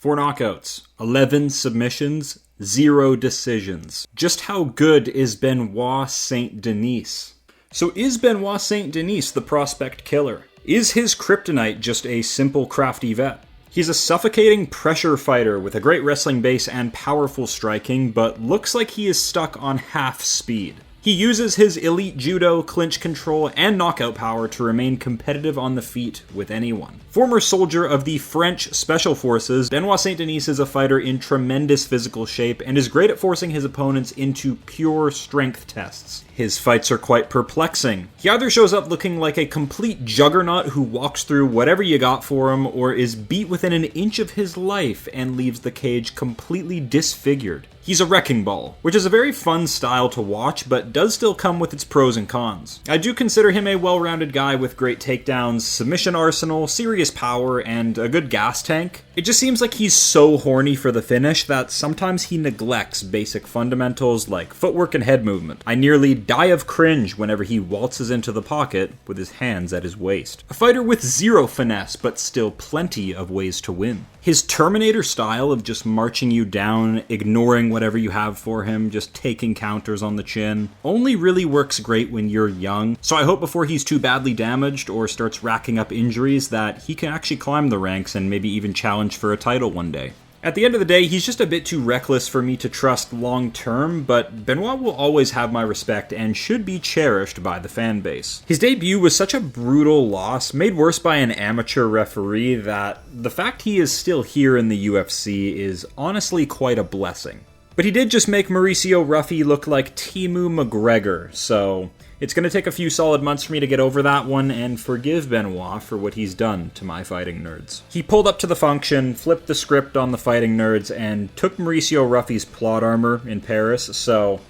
4 knockouts, 11 submissions, 0 decisions. Just how good is Benoit Saint Denis? So is Benoit Saint Denis the prospect killer? Is his kryptonite just a simple crafty vet? He's a suffocating pressure fighter with a great wrestling base and powerful striking, but looks like he is stuck on half speed. He uses his elite judo, clinch control, and knockout power to remain competitive on the feet with anyone. Former soldier of the French Special Forces, Benoit Saint Denis is a fighter in tremendous physical shape and is great at forcing his opponents into pure strength tests. His fights are quite perplexing. He either shows up looking like a complete juggernaut who walks through whatever you got for him, or is beat within an inch of his life and leaves the cage completely disfigured. He's a wrecking ball, which is a very fun style to watch, but does still come with its pros and cons. I do consider him a well-rounded guy with great takedowns, submission arsenal, serious power, and a good gas tank. It just seems like he's so horny for the finish that sometimes he neglects basic fundamentals like footwork and head movement. I nearly die of cringe whenever he waltzes into the pocket with his hands at his waist. A fighter with zero finesse, but still plenty of ways to win. His Terminator style of just marching you down, ignoring whatever you have for him, just taking counters on the chin, only really works great when you're young. So I hope before he's too badly damaged or starts racking up injuries that he can actually climb the ranks and maybe even challenge for a title one day. At the end of the day, he's just a bit too reckless for me to trust long term, but Benoit will always have my respect and should be cherished by the fan base. His debut was such a brutal loss, made worse by an amateur referee, that the fact he is still here in the UFC is honestly quite a blessing. But he did just make Mauricio Ruffy look like Timu McGregor, so it's going to take a few solid months for me to get over that one and forgive Benoit for what he's done to my fighting nerds. He pulled up to the function, flipped the script on the fighting nerds, and took Mauricio Ruffy's plot armor in Paris, so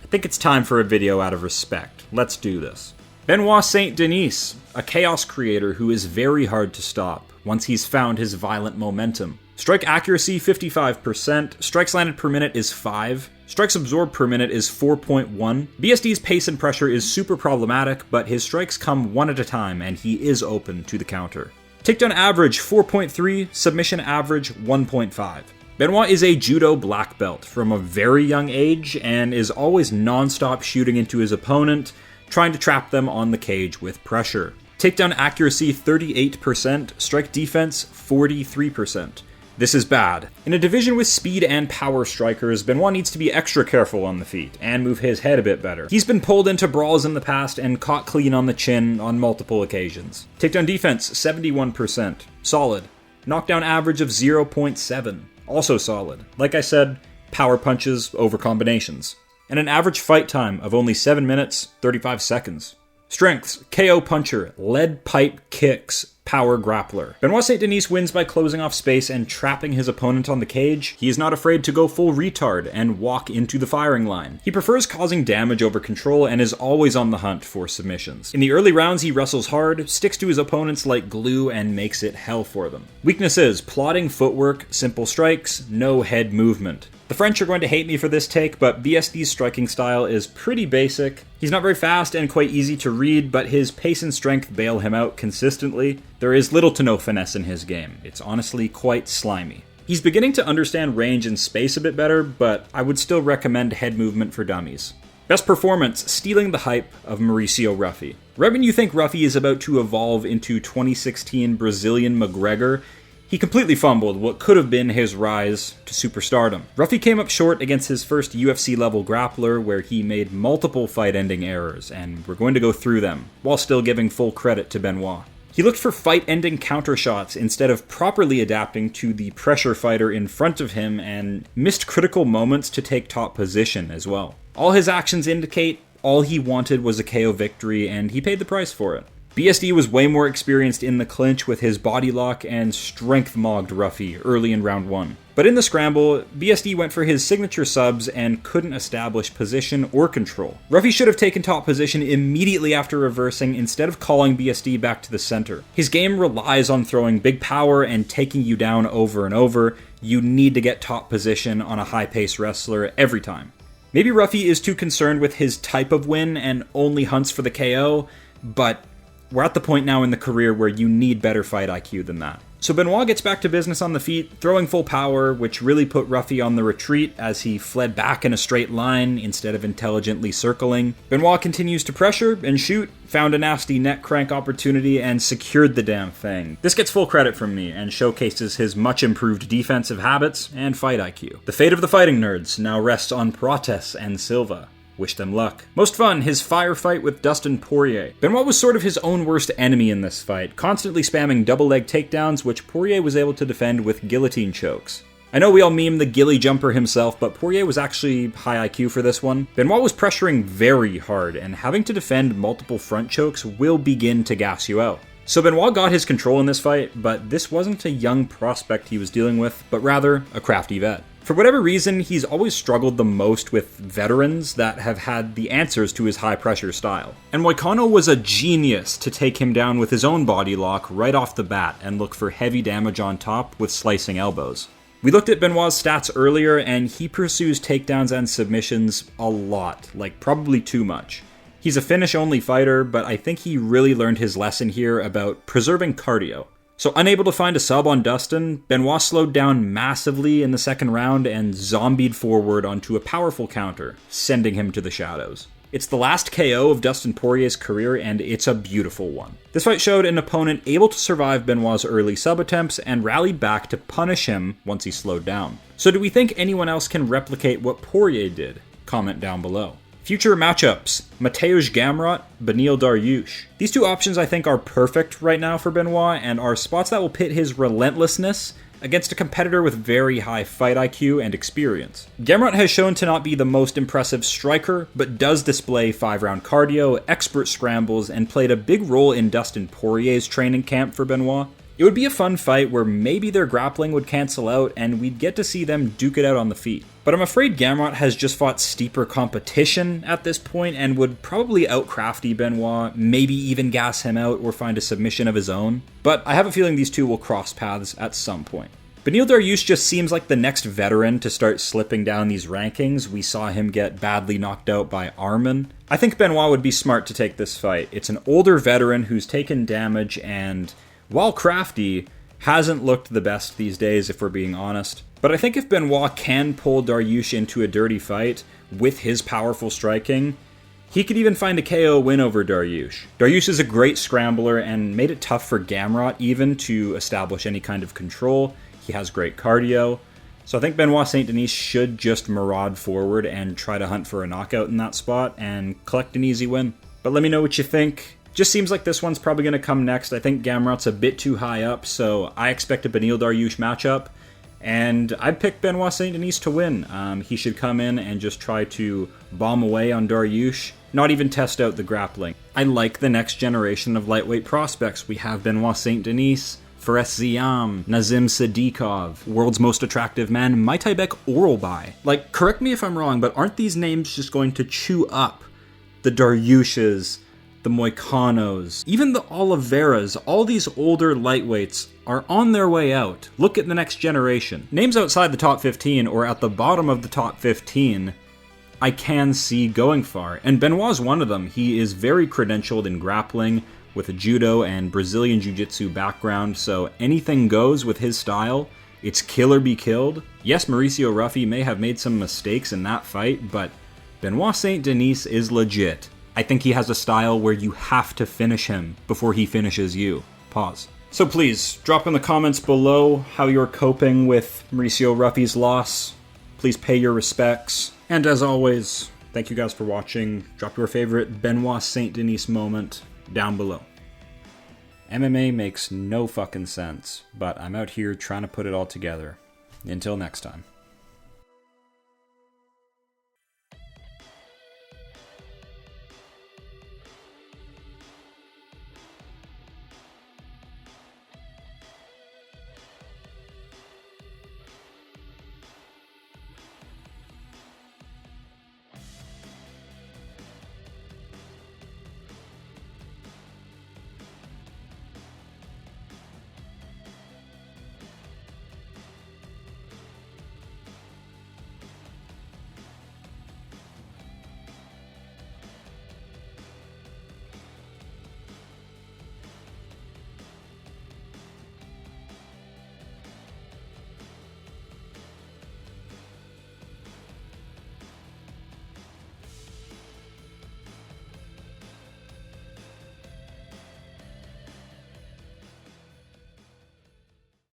I think it's time for a video out of respect. Let's do this. Benoit Saint Denis, a chaos creator who is very hard to stop once he's found his violent momentum. Strike accuracy 55%, strikes landed per minute is 5, strikes absorbed per minute is 4.1. BSD's pace and pressure is super problematic, but his strikes come one at a time and he is open to the counter. Takedown average 4.3, submission average 1.5. Benoit is a judo black belt from a very young age and is always non-stop shooting into his opponent, trying to trap them on the cage with pressure. Takedown accuracy 38%, strike defense 43%. This is bad. In a division with speed and power strikers, Benoit needs to be extra careful on the feet and move his head a bit better. He's been pulled into brawls in the past and caught clean on the chin on multiple occasions. Takedown defense 71%. Solid. Knockdown average of 0.7. Also solid. Like I said, power punches over combinations. And an average fight time of only 7 minutes, 35 seconds. Strengths, KO puncher, lead pipe kicks, power grappler. Benoit Saint Denis wins by closing off space and trapping his opponent on the cage. He is not afraid to go full retard and walk into the firing line. He prefers causing damage over control and is always on the hunt for submissions. In the early rounds, he wrestles hard, sticks to his opponents like glue, and makes it hell for them. Weaknesses, plodding footwork, simple strikes, no head movement. The French are going to hate me for this take, but BSD's striking style is pretty basic. He's not very fast and quite easy to read, but his pace and strength bail him out consistently. There is little to no finesse in his game. It's honestly quite slimy. He's beginning to understand range and space a bit better, but I would still recommend head movement for dummies. Best performance, stealing the hype of Mauricio Ruffy. Right when you think Ruffy is about to evolve into 2016 Brazilian McGregor, he completely fumbled what could have been his rise to superstardom. Ruffy came up short against his first UFC-level grappler, where he made multiple fight-ending errors, and we're going to go through them, while still giving full credit to Benoit. He looked for fight-ending counter shots instead of properly adapting to the pressure fighter in front of him, and missed critical moments to take top position as well. All his actions indicate all he wanted was a KO victory, and he paid the price for it. BSD was way more experienced in the clinch with his body lock and strength-mogged Ruffy early in round 1. But in the scramble, BSD went for his signature subs and couldn't establish position or control. Ruffy should have taken top position immediately after reversing instead of calling BSD back to the center. His game relies on throwing big power and taking you down over and over. You need to get top position on a high-pace wrestler every time. Maybe Ruffy is too concerned with his type of win and only hunts for the KO, but we're at the point now in the career where you need better fight IQ than that. So Benoit gets back to business on the feet, throwing full power, which really put Ruffy on the retreat as he fled back in a straight line instead of intelligently circling. Benoit continues to pressure and shoot, found a nasty neck crank opportunity, and secured the damn thing. This gets full credit from me and showcases his much improved defensive habits and fight IQ. The fate of the fighting nerds now rests on Prates and Silva. Wish them luck. Most fun, his firefight with Dustin Poirier. Benoit was sort of his own worst enemy in this fight, constantly spamming double leg takedowns, which Poirier was able to defend with guillotine chokes. I know we all meme the gilly jumper himself, but Poirier was actually high IQ for this one. Benoit was pressuring very hard, and having to defend multiple front chokes will begin to gas you out. So Benoit got his control in this fight, but this wasn't a young prospect he was dealing with, but rather a crafty vet. For whatever reason, he's always struggled the most with veterans that have had the answers to his high-pressure style. And Moicano was a genius to take him down with his own body lock right off the bat and look for heavy damage on top with slicing elbows. We looked at Benoit's stats earlier, and he pursues takedowns and submissions a lot, like probably too much. He's a finish-only fighter, but I think he really learned his lesson here about preserving cardio. So unable to find a sub on Dustin, Benoit slowed down massively in the second round and zombied forward onto a powerful counter, sending him to the shadows. It's the last KO of Dustin Poirier's career, and it's a beautiful one. This fight showed an opponent able to survive Benoit's early sub attempts and rallied back to punish him once he slowed down. So do we think anyone else can replicate what Poirier did? Comment down below. Future matchups, Mateusz Gamrot, Beneil Dariush. These two options I think are perfect right now for Benoit and are spots that will pit his relentlessness against a competitor with very high fight IQ and experience. Gamrot has shown to not be the most impressive striker, but does display 5-round cardio, expert scrambles, and played a big role in Dustin Poirier's training camp for Benoit. It would be a fun fight where maybe their grappling would cancel out and we'd get to see them duke it out on the feet. But I'm afraid Gamrot has just fought steeper competition at this point and would probably out-crafty Benoit, maybe even gas him out or find a submission of his own. But I have a feeling these two will cross paths at some point. Beneil Dariush just seems like the next veteran to start slipping down these rankings. We saw him get badly knocked out by Arman. I think Benoit would be smart to take this fight. It's an older veteran who's taken damage and, while crafty, hasn't looked the best these days if we're being honest. But I think if Benoit can pull Dariush into a dirty fight with his powerful striking, he could even find a KO win over Dariush. Dariush is a great scrambler and made it tough for Gamrot even to establish any kind of control. He has great cardio. So I think Benoit Saint Denis should just maraud forward and try to hunt for a knockout in that spot and collect an easy win. But let me know what you think. Just seems like this one's probably going to come next. I think Gamrot's a bit too high up, so I expect a Beneil Dariush matchup. And I'd pick Benoit Saint Denis to win. He should come in and just try to bomb away on Dariush, not even test out the grappling. I like the next generation of lightweight prospects. We have Benoit Saint Denis, Fares Ziam, Nazim Sadikov, world's most attractive man, Maitaibek Oralbai. Like, correct me if I'm wrong, but aren't these names just going to chew up the Dariushes, the Moicanos, even the Oliveras? All these older lightweights are on their way out. Look at the next generation. Names outside the top 15 or at the bottom of the top 15, I can see going far. And Benoit's one of them. He is very credentialed in grappling with a judo and Brazilian jiu-jitsu background, so anything goes with his style. It's kill or be killed. Yes, Mauricio Ruffy may have made some mistakes in that fight, but Benoit Saint Denis is legit. I think he has a style where you have to finish him before he finishes you. Pause. So please, drop in the comments below how you're coping with Mauricio Ruffy's loss. Please pay your respects. And as always, thank you guys for watching. Drop your favorite Benoit Saint Denis moment down below. MMA makes no fucking sense, but I'm out here trying to put it all together. Until next time.